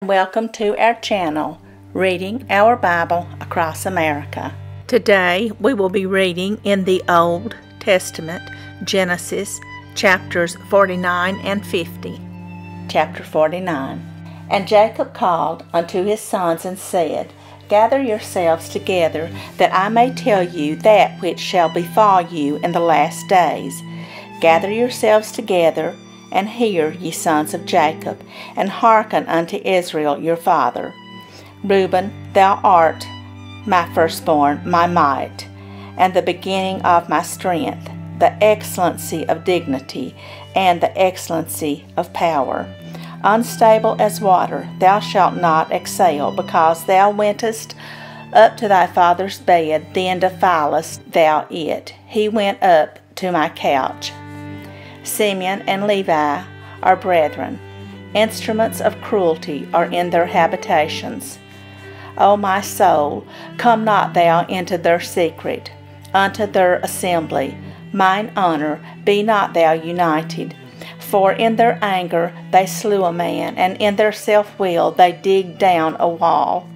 Welcome to our channel, Reading Our Bible Across America. Today we will be reading in the Old Testament, Genesis chapters 49 and 50. Chapter 49. And Jacob called unto his sons and said, Gather yourselves together, that I may tell you that which shall befall you in the last days. Gather yourselves together, and hear, ye sons of Jacob, and hearken unto Israel your father. Reuben, thou art my firstborn, my might, and the beginning of my strength, the excellency of dignity, and the excellency of power. Unstable as water, thou shalt not exhale, because thou wentest up to thy father's bed, then defilest thou it. He went up to my couch. Simeon and Levi are brethren. Instruments of cruelty are in their habitations. O my soul, come not thou into their secret, unto their assembly. Mine honor, be not thou united. For in their anger they slew a man, and in their self-will they digged down a wall.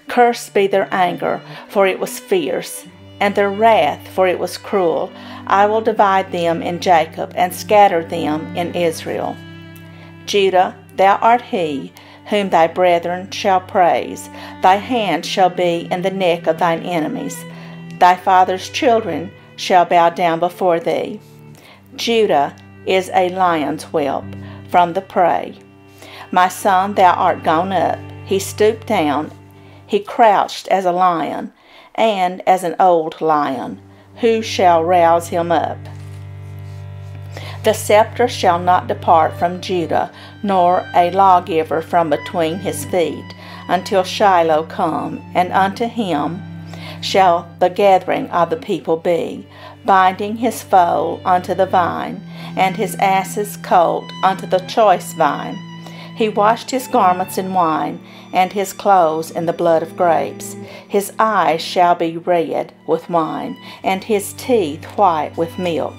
Cursed be their anger, for it was fierce, and their wrath, for it was cruel. I will divide them in Jacob, and scatter them in Israel. Judah, thou art he, whom thy brethren shall praise. Thy hand shall be in the neck of thine enemies. Thy father's children shall bow down before thee. Judah is a lion's whelp from the prey. My son, thou art gone up. He stooped down. He crouched as a lion, and as an old lion. Who shall rouse him up? The scepter shall not depart from Judah, nor a lawgiver from between his feet, until Shiloh come, and unto him shall the gathering of the people be, binding his foal unto the vine, and his ass's colt unto the choice vine. He washed his garments in wine, and his clothes in the blood of grapes. His eyes shall be red with wine, and his teeth white with milk.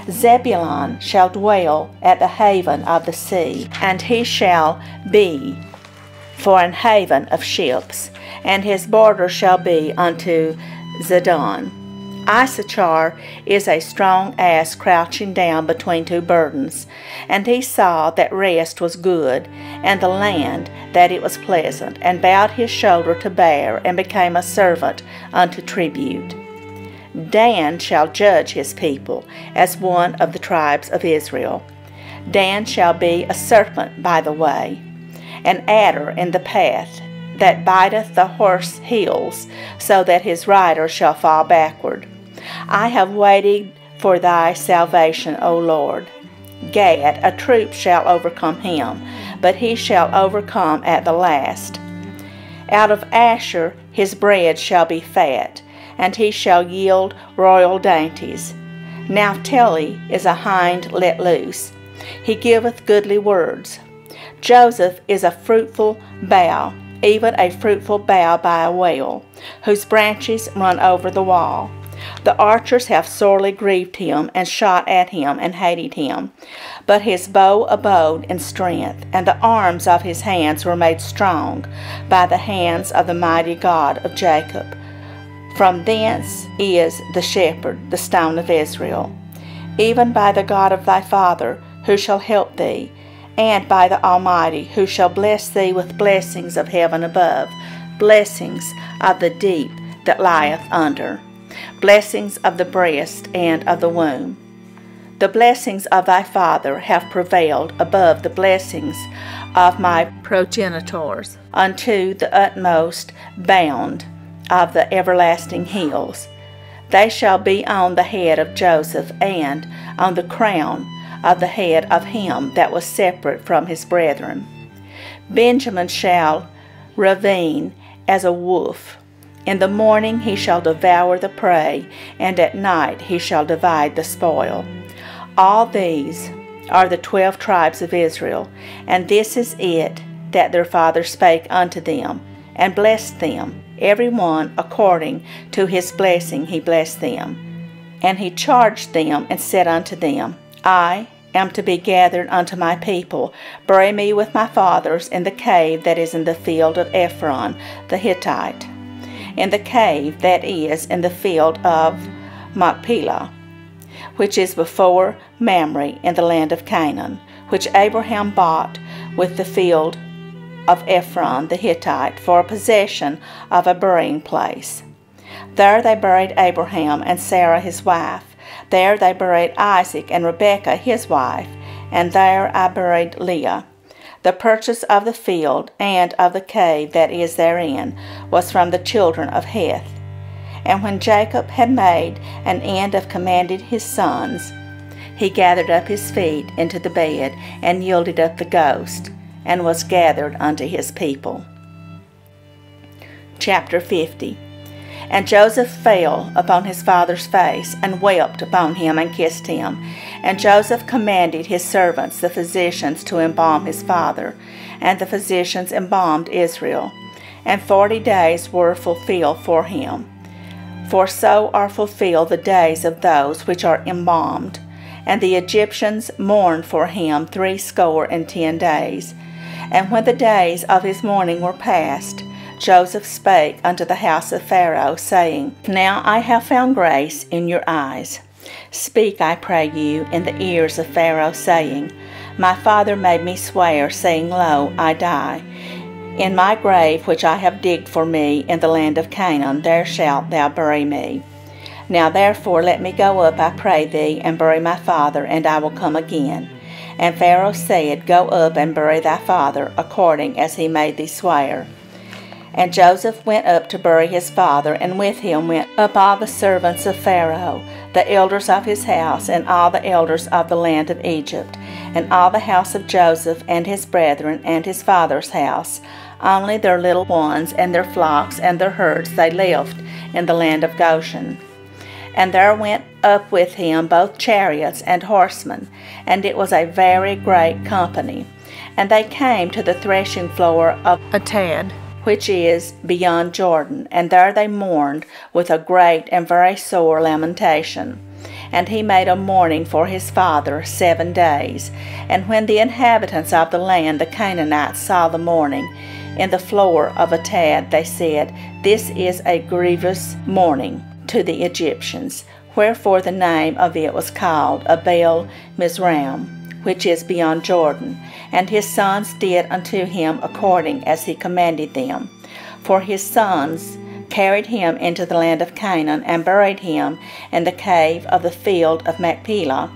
Zebulun shall dwell at the haven of the sea, and he shall be for an haven of ships, and his border shall be unto Zidon. Issachar is a strong ass crouching down between two burdens, and he saw that rest was good, and the land that it was pleasant, and bowed his shoulder to bear, and became a servant unto tribute. Dan shall judge his people as one of the tribes of Israel. Dan shall be a serpent by the way, an adder in the path, that biteth the horse heels, so that his rider shall fall backward. I have waited for thy salvation, O Lord. Gad, a troop shall overcome him, but he shall overcome at the last. Out of Asher his bread shall be fat, and he shall yield royal dainties. Naphtali is a hind let loose. He giveth goodly words. Joseph is a fruitful bough, even a fruitful bough by a well, whose branches run over the wall. The archers have sorely grieved him, and shot at him, and hated him. But his bow abode in strength, and the arms of his hands were made strong by the hands of the mighty God of Jacob. From thence is the shepherd, the stone of Israel, even by the God of thy father, who shall help thee, and by the Almighty, who shall bless thee with blessings of heaven above, blessings of the deep that lieth under, blessings of the breast and of the womb. The blessings of thy father have prevailed above the blessings of my progenitors, unto the utmost bound of the everlasting hills. They shall be on the head of Joseph, and on the crown of the head of him that was separate from his brethren. Benjamin shall ravine as a wolf. In the morning he shall devour the prey, and at night he shall divide the spoil. All these are the 12 tribes of Israel, and this is it that their father spake unto them, and blessed them, every one according to his blessing he blessed them. And he charged them, and said unto them, I am to be gathered unto my people, bury me with my fathers in the cave that is in the field of Ephron the Hittite, in the cave that is in the field of Machpelah, which is before Mamre in the land of Canaan, which Abraham bought with the field of Ephron the Hittite for a possession of a burying place. There they buried Abraham and Sarah his wife. There they buried Isaac and Rebekah his wife, and there I buried Leah. The purchase of the field and of the cave that is therein was from the children of Heth. And when Jacob had made an end of commanding his sons, he gathered up his feet into the bed, and yielded up the ghost, and was gathered unto his people. Chapter 50. And Joseph fell upon his father's face, and wept upon him, and kissed him. And Joseph commanded his servants, the physicians, to embalm his father. And the physicians embalmed Israel. And 40 days were fulfilled for him. For so are fulfilled the days of those which are embalmed. And the Egyptians mourned for him 60 days. And when the days of his mourning were past, Joseph spake unto the house of Pharaoh, saying, Now I have found grace in your eyes. Speak, I pray you, in the ears of Pharaoh, saying, My father made me swear, saying, Lo, I die. In my grave which I have digged for me in the land of Canaan, there shalt thou bury me. Now therefore let me go up, I pray thee, and bury my father, and I will come again. And Pharaoh said, Go up and bury thy father, according as he made thee swear. And Joseph went up to bury his father, and with him went up all the servants of Pharaoh, the elders of his house, and all the elders of the land of Egypt, and all the house of Joseph, and his brethren, and his father's house. Only their little ones, and their flocks, and their herds they left in the land of Goshen. And there went up with him both chariots and horsemen, and it was a very great company. And they came to the threshing floor of Atad, which is beyond Jordan, and there they mourned with a great and very sore lamentation. And he made a mourning for his father 7 days. And when the inhabitants of the land, the Canaanites, saw the mourning in the floor of Atad, they said, This is a grievous mourning to the Egyptians. Wherefore the name of it was called Abel Mizraim, which is beyond Jordan. And his sons did unto him according as he commanded them. For his sons carried him into the land of Canaan, and buried him in the cave of the field of Machpelah,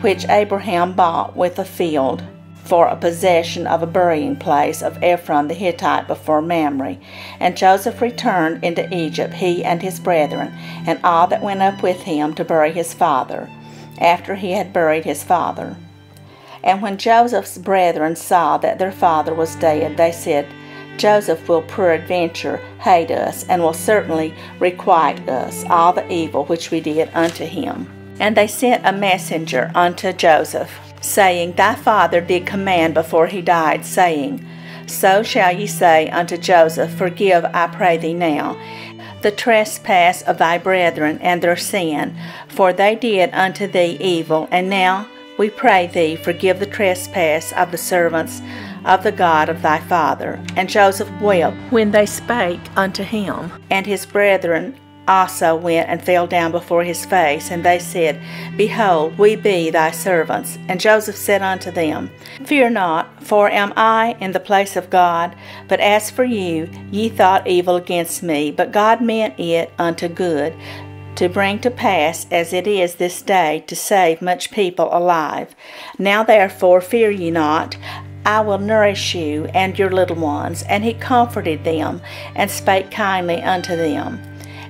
which Abraham bought with a field for a possession of a burying place of Ephron the Hittite before Mamre. And Joseph returned into Egypt, he and his brethren, and all that went up with him to bury his father, after he had buried his father. And when Joseph's brethren saw that their father was dead, they said, Joseph will peradventure hate us, and will certainly requite us all the evil which we did unto him. And they sent a messenger unto Joseph, saying, Thy father did command before he died, saying, So shall ye say unto Joseph, Forgive, I pray thee now, the trespass of thy brethren and their sin, for they did unto thee evil, and now we pray thee, forgive the trespass of the servants of the God of thy father. And Joseph wept when they spake unto him. And his brethren also went and fell down before his face, and they said, Behold, we be thy servants. And Joseph said unto them, Fear not, for am I in the place of God? But as for you, ye thought evil against me, but God meant it unto good, to bring to pass, as it is this day, to save much people alive. Now therefore fear ye not, I will nourish you and your little ones. And he comforted them, and spake kindly unto them.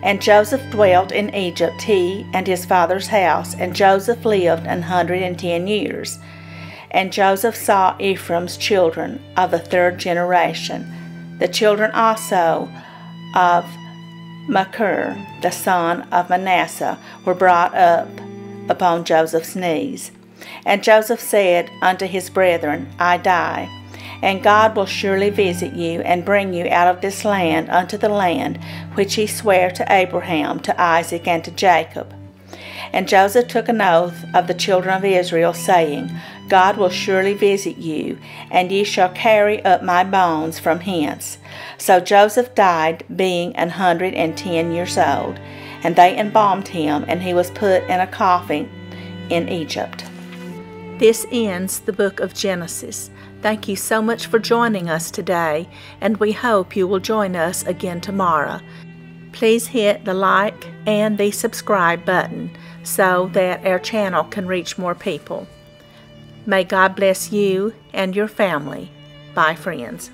And Joseph dwelt in Egypt, he and his father's house, and Joseph lived 110 years. And Joseph saw Ephraim's children of the 3rd generation. The children also of Machir, the son of Manasseh, were brought up upon Joseph's knees. And Joseph said unto his brethren, I die, and God will surely visit you, and bring you out of this land unto the land which he sware to Abraham, to Isaac, and to Jacob. And Joseph took an oath of the children of Israel, saying, God will surely visit you, and ye shall carry up my bones from hence. So Joseph died, being 110 years old. And they embalmed him, and he was put in a coffin in Egypt. This ends the book of Genesis. Thank you so much for joining us today, and we hope you will join us again tomorrow. Please hit the like and the subscribe button so that our channel can reach more people. May God bless you and your family. Bye, friends.